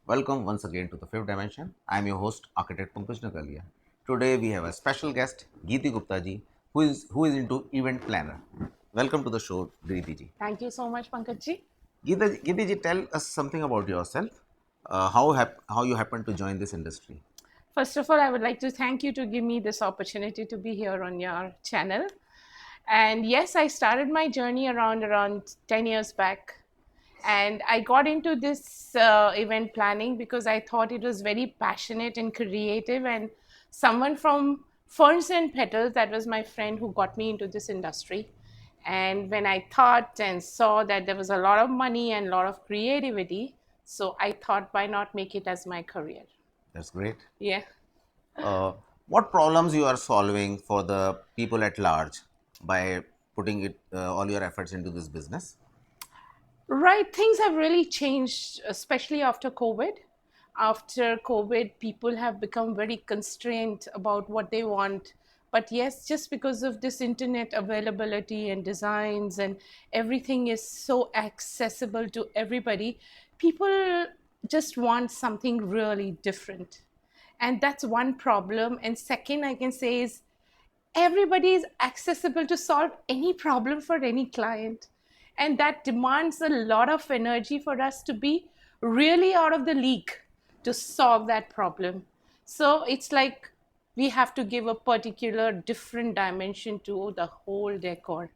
Welcome once again to the fifth dimension. I am your host, Architect Pankaj Nagalia. Today we have a special guest, Geeti Gupta ji, who is into event planner. Welcome to the show, Geeti ji. Thank you so much, Pankaj. Geeti ji, tell us something about yourself. How you happen to join this industry? First of all, I would like to thank you to give me this opportunity to be here on your channel. And yes, I started my journey around 10 years back. And I got into this event planning because I thought it was very passionate and creative. And someone from Ferns and Petals, that was my friend who got me into this industry. And when I thought and saw that there was a lot of money and a lot of creativity, so I thought, why not make it as my career? That's great. Yeah. Uh, what problems you are solving for the people at large by putting all your efforts into this business? Right. Things have really changed, especially after COVID. After COVID, people have become very constrained about what they want. But yes, just because of this internet availability and designs and everything is so accessible to everybody, people just want something really different. And that's one problem. And second, I can say is everybody is accessible to solve any problem for any client, and that demands a lot of energy for us to be really out of the league to solve that problem. So it's like we have to give a particular different dimension to the whole decor,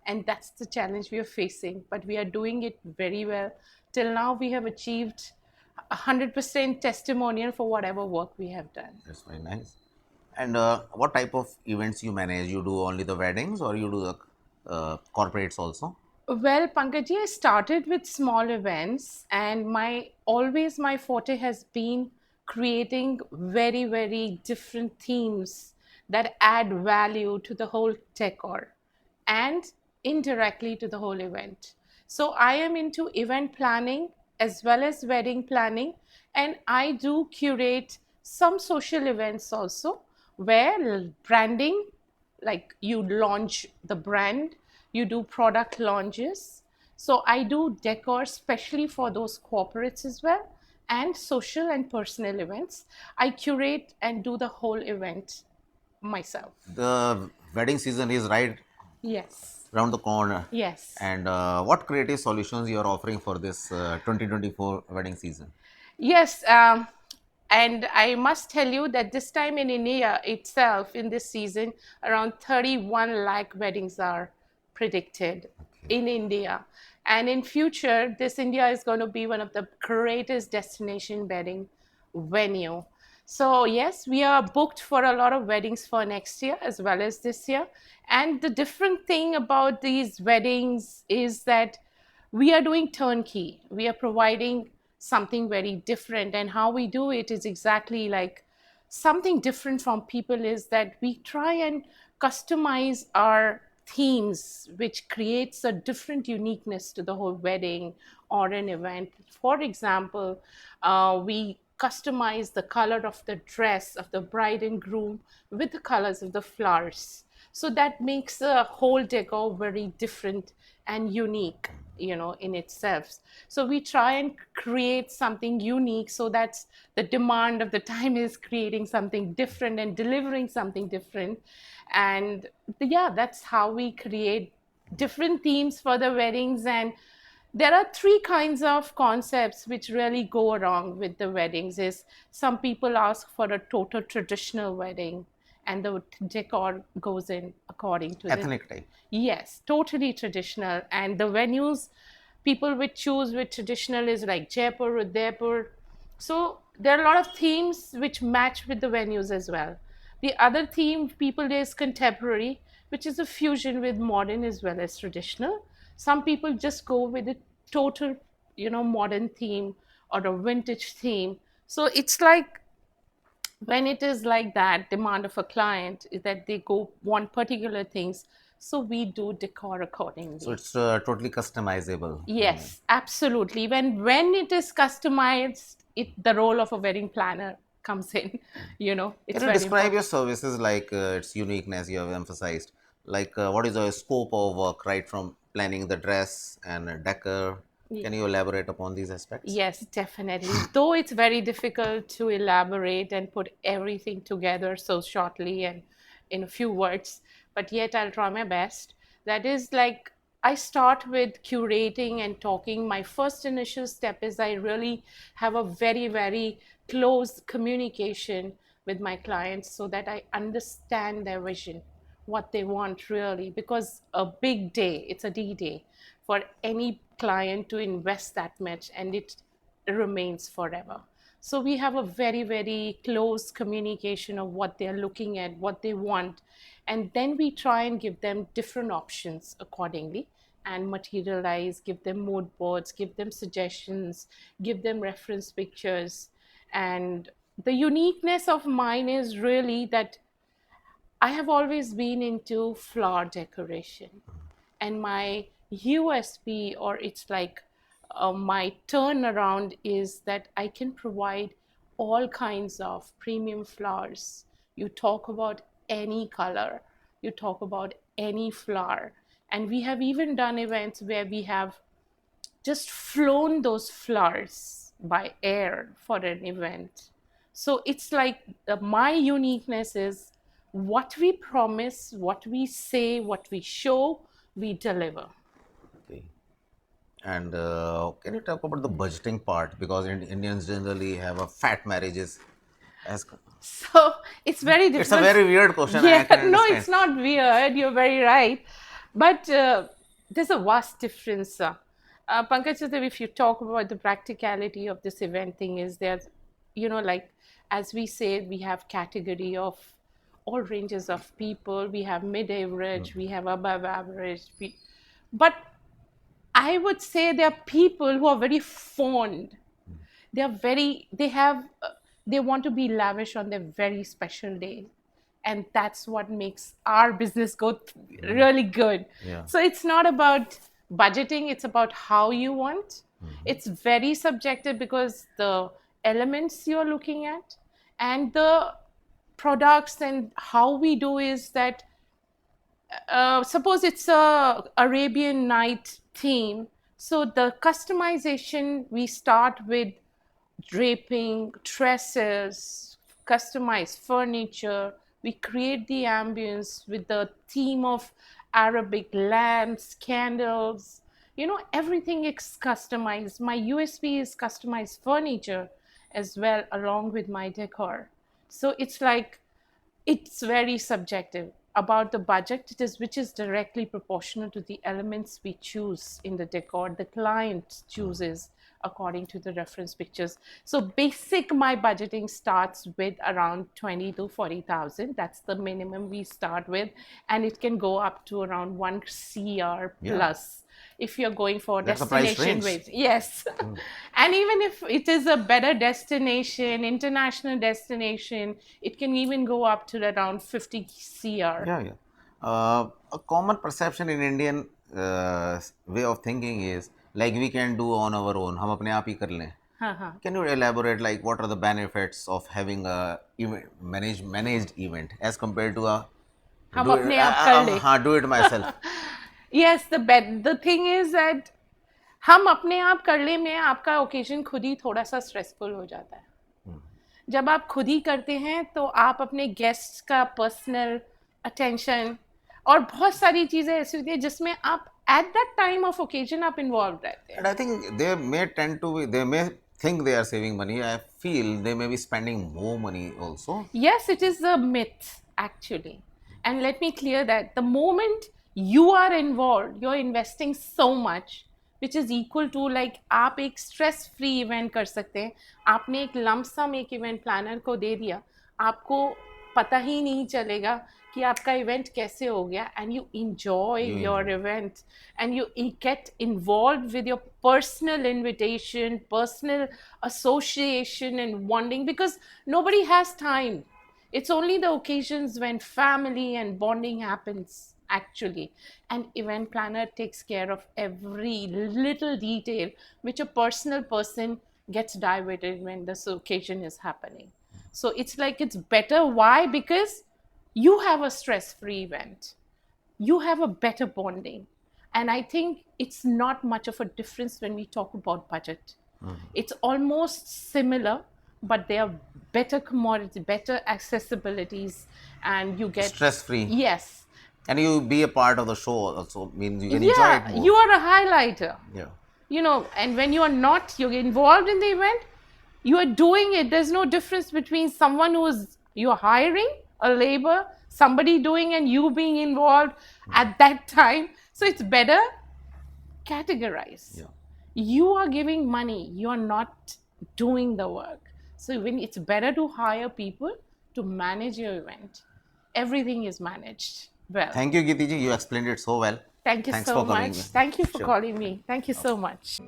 and that's the challenge we are facing, but we are doing it very well. Till now we have achieved 100% testimonial for whatever work we have done. That's very nice. And what type of events you manage? You do only the weddings or you do the corporates also? Well, Pankaji, I started with small events, and my forte has been creating very different themes that add value to the whole decor and indirectly to the whole event. So I am into event planning as well as wedding planning, and I do curate some social events also where branding, like you launch the brand, you do product launches. So I do decor especially for those corporates as well, and social and personal events. I curate and do the whole event myself. The wedding season is right Yes. around the corner. Yes. And what creative solutions you are offering for this 2024 wedding season? Yes, and I must tell you that this time in India itself, in this season, around 31 lakh weddings are predicted Okay. in India. And in future, this India is going to be one of the greatest destination wedding venue. So yes, we are booked for a lot of weddings for next year as well as this year. And the different thing about these weddings is that we are doing turnkey. We are providing something very different, and how we do it is exactly like something different from people is that we try and customize our themes, which creates a different uniqueness to the whole wedding or an event. For example, we customize the color of the dress of the bride and groom with the colors of the flowers, so that makes the whole decor very different and unique, in itself. So we try and create something unique, so that's the demand of the time, is creating something different and delivering something different. And yeah, that's how we create different themes for the weddings. And there are three kinds of concepts which really go along with the weddings. Is some people ask for a total traditional wedding, and the decor goes in according to the. Ethnic type. Yes, totally traditional. And the venues people would choose with traditional is like Jaipur, Udaipur. So there are a lot of themes which match with the venues as well. The other theme people is contemporary, which is a fusion with modern as well as traditional. Some people just go with a total, modern theme or a vintage theme. So it's like when it is like that demand of a client is that they go want particular things, so we do decor So accordingly. it's totally customizable. Yes, absolutely. When it is customized, the role of a wedding planner comes in. Can It's you very describe your important. services like its uniqueness you have emphasized? Like what is the scope of work, right from planning the dress and decor? Can you elaborate upon these aspects? Yes, definitely. Though it's very difficult to elaborate and put everything together so shortly and in a few words, but yet I'll try my best. That is like I start with curating and talking. My first initial step is I really have a very, very close communication with my clients so that I understand their vision, what they want really, because a big day, it's a D day for any client to invest that much and it remains forever. So we have a very, very close communication of what they're looking at, what they want, and then we try and give them different options accordingly and materialize, give them mood boards, give them suggestions, give them reference pictures. And the uniqueness of mine is really that I have always been into flower decoration, and my USP, or it's like my turnaround, is that I can provide all kinds of premium flowers. You talk about any color, you talk about any flower, and we have even done events where we have just flown those flowers by air for an event. So it's like my uniqueness is what we promise, what we say, what we show, we deliver. Okay. And can you talk about the budgeting part? Because Indians generally have a fat marriages. As So it's very it's a difficult. very weird question. I Yeah, can no, understand. it's not weird. You're very right. But there's a vast difference. Pankaj, if you talk about the practicality of this event thing, is there's, like as we say, we have category of all ranges of people. We have mid-average, we have above average. But I would say there are people who are very fond, they want to be lavish on their very special day, and that's what makes our business go really good. Yeah. So it's not about budgeting, it's about how you want. It's very subjective because the elements you're looking at and the products, and how we do is that suppose it's a Arabian Night theme. So the customization, we start with draping, tresses, customized furniture. We create the ambience with the theme of Arabic lamps, candles. Everything is customized. My USP is customized furniture as well, along with my decor. So it's like it's very subjective about the budget, it is which is directly proportional to the elements we choose in the decor the client chooses according to the reference pictures. So basic my budgeting starts with around 20 to 40,000. That's the minimum we start with, and it can go up to around 1 CR Yeah. plus if you're going for That's the price destination range. ways. Yes. And even if it is a better destination, international destination, it can even go up to around 50 CR. Yeah, yeah. A common perception in Indian way of thinking is like we can do on our own. हम अपने आप ही कर लें. हाँ हाँ. Can you elaborate like what are the benefits of having a managed event as compared to a हम अपने आप कर ले. do it myself? Yes, the thing is that हम अपने आप कर ले में आपका ओकेजन खुद ही थोड़ा सा स्ट्रेसफुल हो जाता है. जब आप खुद ही करते हैं तो आप अपने गेस्ट का पर्सनल अटेंशन और बहुत सारी चीज़ें ऐसी होती है जिसमें आप at that time of occasion आप इन्वॉल्व रहते हैं. And I think they may tend to be, they may think they are saving money. I feel they may be spending more money also. Yes, it is a myth actually. And let me clear that the moment you are involved, you're investing so much, which is equal to like आप एक stress free event कर सकते हैं. आपने एक lump sum एक event planner को दे दिया, आपको पता ही नहीं चलेगा कि आपका event कैसे हो गया, and you enjoy your event, and you get involved with your personal invitation, personal association and bonding, because nobody has time. It's only the occasions when family and bonding happens actually. And event planner takes care of every little detail which a personal person gets diverted when this occasion is happening. So it's like it's better. Why? Because you have a stress-free event. You have a better bonding. And I think it's not much of a difference when we talk about budget. It's almost similar, but they are better commodity, better accessibilities, and you get, Stress free. yes, And you be a part of the show also means you can enjoy it yeah, you more. are a highlighter. Yeah. And when you are not, you're involved in the event, you are doing it. There's no difference between someone who's you're hiring a labor, somebody doing, and you being involved at that time. So it's better categorize. Yeah. You are giving money, you're not doing the work. So when it's better to hire people to manage your event, everything is managed well. Thank you, Geeti ji. You explained it so well. Thank you Thanks so for coming. much. Thank you for Sure. calling me. Thank you so much.